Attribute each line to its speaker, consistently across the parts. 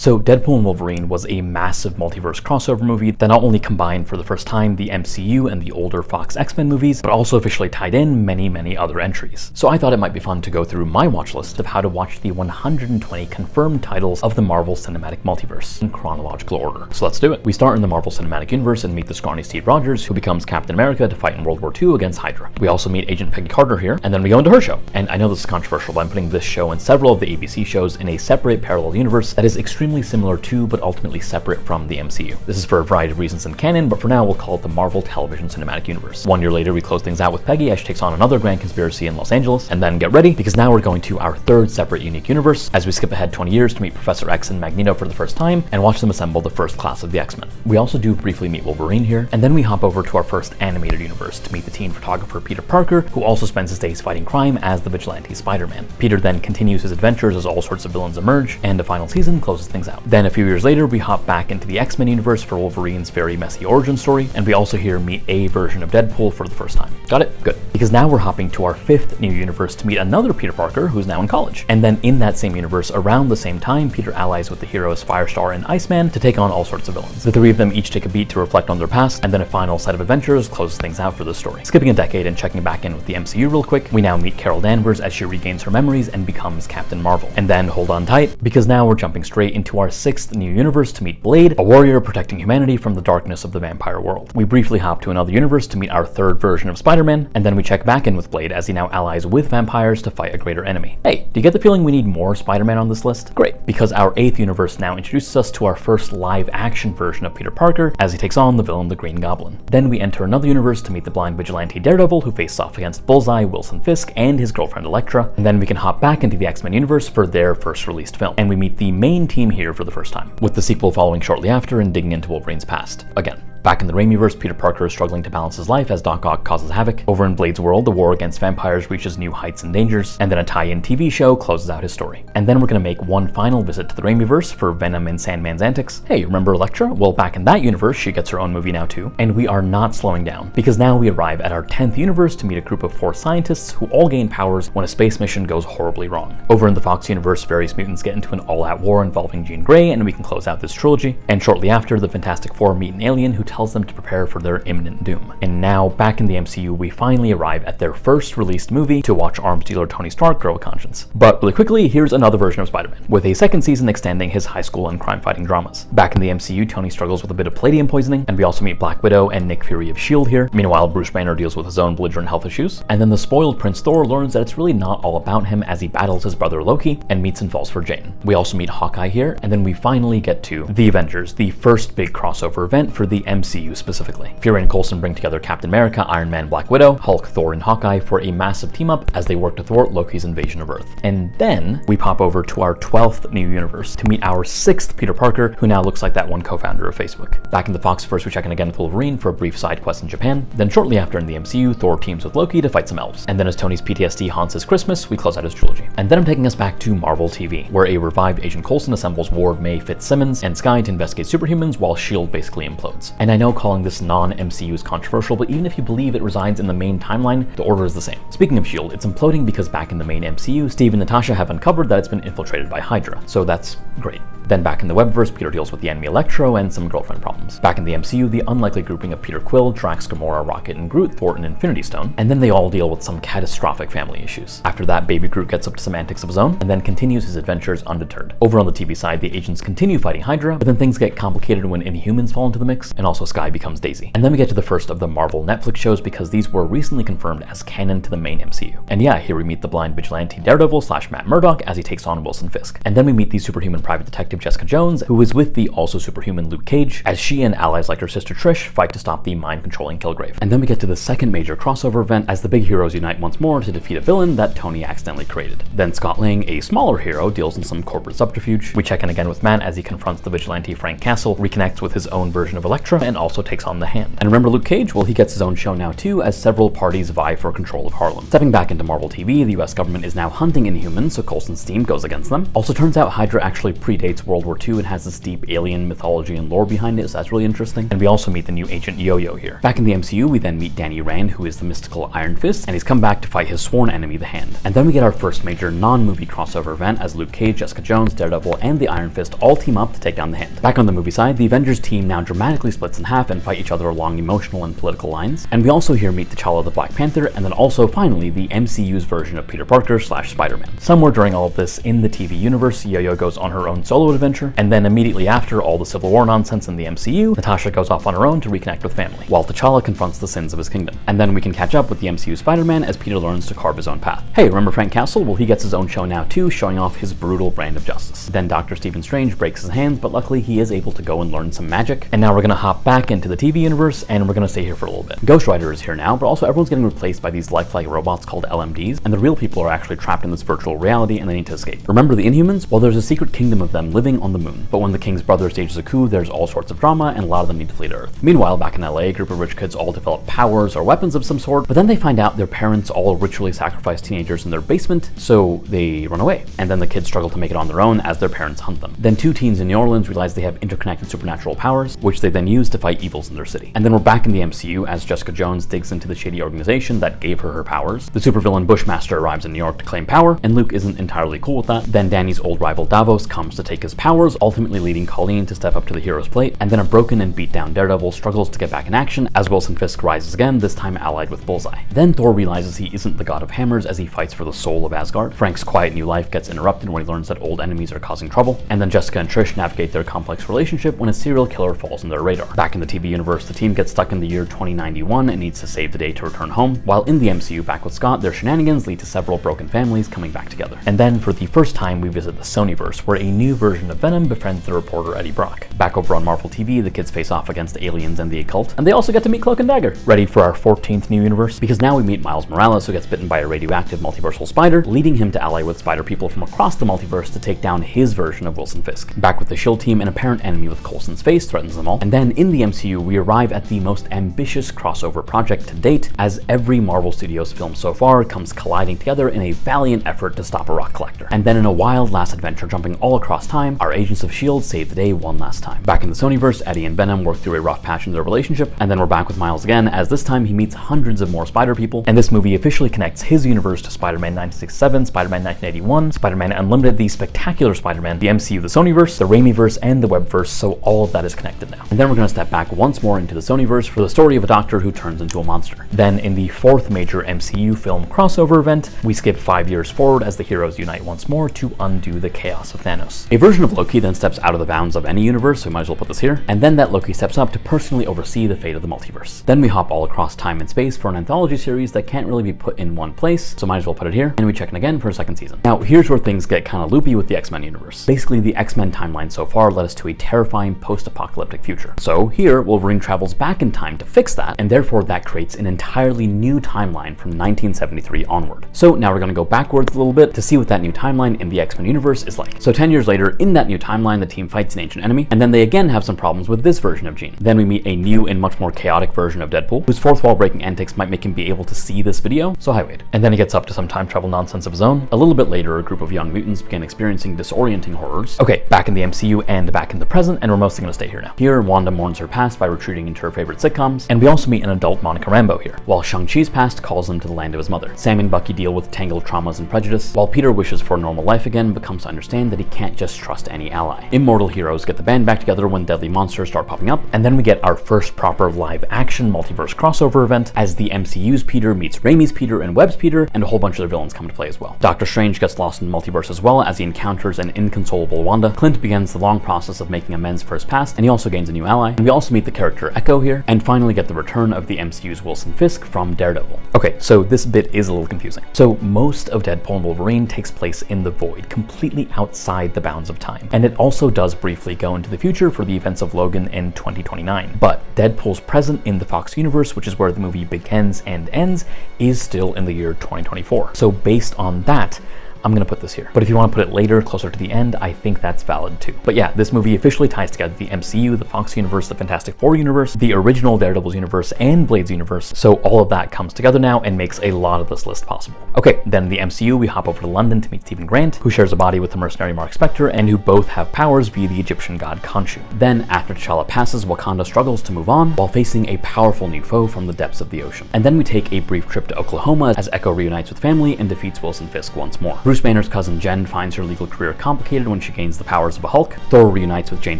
Speaker 1: So Deadpool and Wolverine was a massive multiverse crossover movie that not only combined for the first time the MCU and the older Fox X-Men movies, but also officially tied in many other entries. So I thought it might be fun to go through my watch list of how to watch the 120 confirmed titles of the Marvel Cinematic Multiverse in chronological order. So let's do it. We start in the Marvel Cinematic Universe and meet the scrawny Steve Rogers, who becomes Captain America to fight in World War II against Hydra. We also meet Agent Peggy Carter here, and then we go into her show. And I know this is controversial, but I'm putting this show and several of the ABC shows in a separate parallel universe that is extremely similar to, but ultimately separate from the MCU. This is for a variety of reasons in canon, but for now we'll call it the Marvel Television Cinematic Universe. 1 year later, we close things out with Peggy as she takes on another grand conspiracy in Los Angeles, and then get ready, because now we're going to our third separate unique universe, as we skip ahead 20 years to meet Professor X and Magneto for the first time, and watch them assemble the first class of the X-Men. We also do briefly meet Wolverine here, and then we hop over to our first animated universe to meet the teen photographer Peter Parker, who also spends his days fighting crime as the vigilante Spider-Man. Peter then continues his adventures as all sorts of villains emerge, and the final season closes things out. Then a few years later, we hop back into the X-Men universe for Wolverine's very messy origin story, and we also here meet a version of Deadpool for the first time. Got it? Good. Because now we're hopping to our fifth new universe to meet another Peter Parker who's now in college. And then in that same universe, around the same time, Peter allies with the heroes Firestar and Iceman to take on all sorts of villains. The three of them each take a beat to reflect on their past, and then a final set of adventures closes things out for the story. Skipping a decade and checking back in with the MCU real quick, we now meet Carol Danvers as she regains her memories and becomes Captain Marvel. And then hold on tight, because now we're jumping straight into our sixth new universe to meet Blade, a warrior protecting humanity from the darkness of the vampire world. We briefly hop to another universe to meet our third version of Spider-Man, and then we check back in with Blade as he now allies with vampires to fight a greater enemy. Hey, do you get the feeling we need more Spider-Man on this list? Great, because our eighth universe now introduces us to our first live-action version of Peter Parker as he takes on the villain the Green Goblin. Then we enter another universe to meet the blind vigilante Daredevil, who faces off against Bullseye, Wilson Fisk, and his girlfriend Elektra. And then we can hop back into the X-Men universe for their first released film, and we meet the main team here for the first time, with the sequel following shortly after and digging into Wolverine's past again. Back in the Raimiverse, Peter Parker is struggling to balance his life as Doc Ock causes havoc. Over in Blade's world, the war against vampires reaches new heights and dangers, and then a tie-in TV show closes out his story. And then we're gonna make one final visit to the Raimiverse for Venom and Sandman's antics. Hey, remember Elektra? Well, back in that universe, she gets her own movie now too. And we are not slowing down, because now we arrive at our 10th universe to meet a group of 4 scientists who all gain powers when a space mission goes horribly wrong. Over in the Fox universe, various mutants get into an all-out war involving Jean Grey, and we can close out this trilogy. And shortly after, the Fantastic Four meet an alien who tells them to prepare for their imminent doom. And now, back in the MCU, we finally arrive at their first released movie to watch arms dealer Tony Stark grow a conscience. But really quickly, here's another version of Spider-Man, with a second season extending his high school and crime-fighting dramas. Back in the MCU, Tony struggles with a bit of palladium poisoning, and we also meet Black Widow and Nick Fury of S.H.I.E.L.D. here. Meanwhile, Bruce Banner deals with his own belligerent health issues, and then the spoiled Prince Thor learns that it's really not all about him as he battles his brother Loki and meets and falls for Jane. We also meet Hawkeye here, and then we finally get to the Avengers, the first big crossover event for the MCU specifically. Fury and Coulson bring together Captain America, Iron Man, Black Widow, Hulk, Thor, and Hawkeye for a massive team-up as they work to thwart Loki's invasion of Earth. And then we pop over to our 12th new universe to meet our 6th Peter Parker, who now looks like that one co-founder of Facebook. Back in the Foxverse, we check in again with Wolverine for a brief side quest in Japan. Then shortly after in the MCU, Thor teams with Loki to fight some elves. And then as Tony's PTSD haunts his Christmas, we close out his trilogy. And then I'm taking us back to Marvel TV, where a revived Agent Coulson assembles Ward, May, Fitzsimmons, and Skye to investigate superhumans while S.H.I.E.L.D. basically implodes. And I know calling this non-MCU is controversial, but even if you believe it resides in the main timeline, the order is the same. Speaking of S.H.I.E.L.D., it's imploding because back in the main MCU, Steve and Natasha have uncovered that it's been infiltrated by Hydra, so that's great. Then back in the webverse, Peter deals with the enemy Electro and some girlfriend problems. Back in the MCU, the unlikely grouping of Peter Quill, Drax, Gamora, Rocket, and Groot thwart an Infinity Stone, and then they all deal with some catastrophic family issues. After that, Baby Groot gets up to some antics of his own, and then continues his adventures undeterred. Over on the TV side, the agents continue fighting Hydra, but then things get complicated when Inhumans fall into the mix, and also Skye becomes Daisy. And then we get to the first of the Marvel Netflix shows because these were recently confirmed as canon to the main MCU. And yeah, here we meet the blind vigilante Daredevil / Matt Murdock as he takes on Wilson Fisk. And then we meet the superhuman private detective Jessica Jones, who is with the also superhuman Luke Cage, as she and allies like her sister Trish fight to stop the mind-controlling Kilgrave. And then we get to the second major crossover event as the big heroes unite once more to defeat a villain that Tony accidentally created. Then Scott Lang, a smaller hero, deals in some corporate subterfuge. We check in again with Matt as he confronts the vigilante Frank Castle, reconnects with his own version of Elektra, and also takes on the Hand. And remember Luke Cage? Well, he gets his own show now too, as several parties vie for control of Harlem. Stepping back into Marvel TV, the US government is now hunting Inhumans, so Coulson's team goes against them. Also turns out Hydra actually predates World War II and has this deep alien mythology and lore behind it, so that's really interesting. And we also meet the new Agent Yo-Yo here. Back in the MCU, we then meet Danny Rand, who is the mystical Iron Fist, and he's come back to fight his sworn enemy, the Hand. And then we get our first major non-movie crossover event as Luke Cage, Jessica Jones, Daredevil, and the Iron Fist all team up to take down the Hand. Back on the movie side, the Avengers team now dramatically splits in half and fight each other along emotional and political lines. And we also here meet T'Challa the Black Panther, and then also finally the MCU's version of Peter Parker / Spider-Man. Somewhere during all of this in the TV universe, Yo-Yo goes on her own solo adventure, and then immediately after all the Civil War nonsense in the MCU, Natasha goes off on her own to reconnect with family, while T'Challa confronts the sins of his kingdom. And then we can catch up with the MCU Spider-Man as Peter learns to carve his own path. Hey, remember Frank Castle? Well, he gets his own show now too, showing off his brutal brand of justice. Then Dr. Stephen Strange breaks his hands, but luckily he is able to go and learn some magic. And now we're gonna hop back into the TV universe, and we're gonna stay here for a little bit. Ghost Rider is here now, but also everyone's getting replaced by these lifelike robots called LMDs, and the real people are actually trapped in this virtual reality and they need to escape. Remember the Inhumans? Well, there's a secret kingdom of them living on the moon, but when the king's brother stages a coup, there's all sorts of drama, and a lot of them need to flee to Earth. Meanwhile, back in LA, a group of rich kids all develop powers or weapons of some sort, but then they find out their parents all ritually sacrifice teenagers in their basement, so they run away. And then the kids struggle to make it on their own as their parents hunt them. Then two teens in New Orleans realize they have interconnected supernatural powers, which they then use to fight evils in their city. And then we're back in the MCU as Jessica Jones digs into the shady organization that gave her powers. The supervillain Bushmaster arrives in New York to claim power, and Luke isn't entirely cool with that. Then Danny's old rival Davos comes to take his powers, ultimately leading Colleen to step up to the hero's plate. And then a broken and beat down Daredevil struggles to get back in action as Wilson Fisk rises again, this time allied with Bullseye. Then Thor realizes he isn't the god of hammers as he fights for the soul of Asgard. Frank's quiet new life gets interrupted when he learns that old enemies are causing trouble. And then Jessica and Trish navigate their complex relationship when a serial killer falls on their radar. Back in the TV universe, the team gets stuck in the year 2091 and needs to save the day to return home, while in the MCU back with Scott, their shenanigans lead to several broken families coming back together. And then for the first time we visit the Sonyverse, where a new version of Venom befriends the reporter Eddie Brock. Back over on Marvel TV, the kids face off against aliens and the occult, and they also get to meet Cloak and Dagger. Ready for our 14th new universe? Because now we meet Miles Morales, who gets bitten by a radioactive multiversal spider, leading him to ally with spider people from across the multiverse to take down his version of Wilson Fisk. Back with the S.H.I.E.L.D. team, an apparent enemy with Coulson's face threatens them all. And then in the MCU, we arrive at the most ambitious crossover project to date, as every Marvel Studios film so far comes colliding together in a valiant effort to stop a rock collector. And then in a wild last adventure jumping all across time, our agents of S.H.I.E.L.D. save the day one last time. Back in the Sonyverse, Eddie and Venom work through a rough patch in their relationship, and then we're back with Miles again, as this time he meets hundreds of more spider people, and this movie officially connects his universe to Spider-Man 1967, Spider-Man 1981, Spider-Man Unlimited, the Spectacular Spider-Man, the MCU, the Sonyverse, the Raimiverse, and the Webverse, so all of that is connected now. And then we're going to step back once more into the Sonyverse for the story of a doctor who turns into a monster. Then in the fourth major MCU film crossover event, we skip 5 years forward as the heroes unite once more to undo the chaos of Thanos. A version of Loki then steps out of the bounds of any universe, so we might as well put this here, and then that Loki steps up to personally oversee the fate of the multiverse. Then we hop all across time and space for an anthology series that can't really be put in one place, so might as well put it here, and we check in again for a second season. Now here's where things get kind of loopy with the X-Men universe. Basically, the X-Men timeline so far led us to a terrifying post-apocalyptic future. So here, Wolverine travels back in time to fix that, and therefore that creates an entirely new timeline from 1973 onward. So now we're going to go backwards a little bit to see what that new timeline in the X-Men universe is like. So 10 years later, in that new timeline, the team fights an ancient enemy, and then they again have some problems with this version of Jean. Then we meet a new and much more chaotic version of Deadpool, whose fourth wall breaking antics might make him be able to see this video, so hi wait. And then he gets up to some time travel nonsense of his own. A little bit later, a group of young mutants begin experiencing disorienting horrors. Okay, back in the MCU and back in the present, and we're mostly going to stay here now. Here, Wanda mourns her past by retreating into her favorite sitcoms, and we also meet an adult Monica Rambeau here, while Shang-Chi's past calls him to the land of his mother. Sam and Bucky deal with tangled traumas and prejudice, while Peter wishes for a normal life again, but comes to understand that he can't just trust any ally. Immortal heroes get the band back together when deadly monsters start popping up, and then we get our first proper live-action multiverse crossover event as the MCU's Peter meets Raimi's Peter and Webb's Peter, and a whole bunch of their villains come to play as well. Doctor Strange gets lost in the multiverse as well as he encounters an inconsolable Wanda. Clint begins the long process of making amends for his past, and he also gains a new ally. And we also meet the character Echo here, and finally get the return of the MCU's Wilson Fisk from Daredevil. Okay, so this bit is a little confusing. So most of Deadpool and Wolverine takes place in the void, completely outside the bounds of time. And it also does briefly go into the future for the events of Logan in 2029. But Deadpool's present in the Fox universe, which is where the movie begins and ends, is still in the year 2024. So based on that, I'm gonna put this here. But if you want to put it later, closer to the end, I think that's valid too. But yeah, this movie officially ties together the MCU, the Fox universe, the Fantastic Four universe, the original Daredevil's universe, and Blade's universe. So all of that comes together now and makes a lot of this list possible. Okay, then in the MCU, we hop over to London to meet Stephen Grant, who shares a body with the mercenary Mark Spector, and who both have powers via the Egyptian god Khonshu. Then, after T'Challa passes, Wakanda struggles to move on while facing a powerful new foe from the depths of the ocean. And then we take a brief trip to Oklahoma as Echo reunites with family and defeats Wilson Fisk once more. Bruce Banner's cousin Jen finds her legal career complicated when she gains the powers of a Hulk. Thor reunites with Jane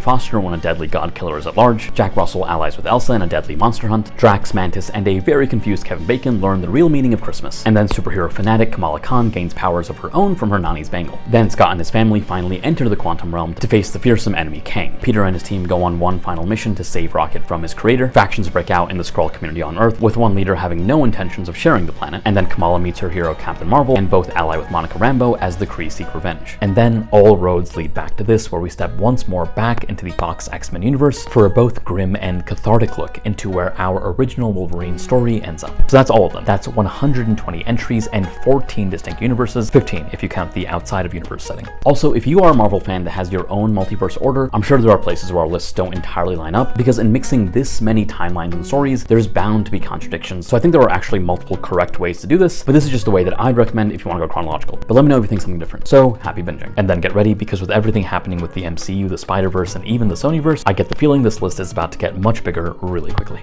Speaker 1: Foster when a deadly god killer is at large. Jack Russell allies with Elsa in a deadly monster hunt. Drax, Mantis, and a very confused Kevin Bacon learn the real meaning of Christmas. And then superhero fanatic Kamala Khan gains powers of her own from her Nani's bangle. Then Scott and his family finally enter the quantum realm to face the fearsome enemy Kang. Peter and his team go on one final mission to save Rocket from his creator. Factions break out in the Skrull community on Earth, with one leader having no intentions of sharing the planet. And then Kamala meets her hero Captain Marvel, and both ally with Monica Rambeau as the Kree seek revenge. And then all roads lead back to this, where we step once more back into the Fox X-Men universe for a both grim and cathartic look into where our original Wolverine story ends up. So that's all of them. That's 120 entries and 14 distinct universes, 15 if you count the outside of universe setting. Also, if you are a Marvel fan that has your own multiverse order, I'm sure there are places where our lists don't entirely line up, because in mixing this many timelines and stories, there's bound to be contradictions. So I think there are actually multiple correct ways to do this, but this is just the way that I'd recommend if you want to go chronological. But let me know if you think something different. So happy binging. And then get ready, because with everything happening with the MCU, the Spider-Verse, and even the Sonyverse, I get the feeling this list is about to get much bigger really quickly.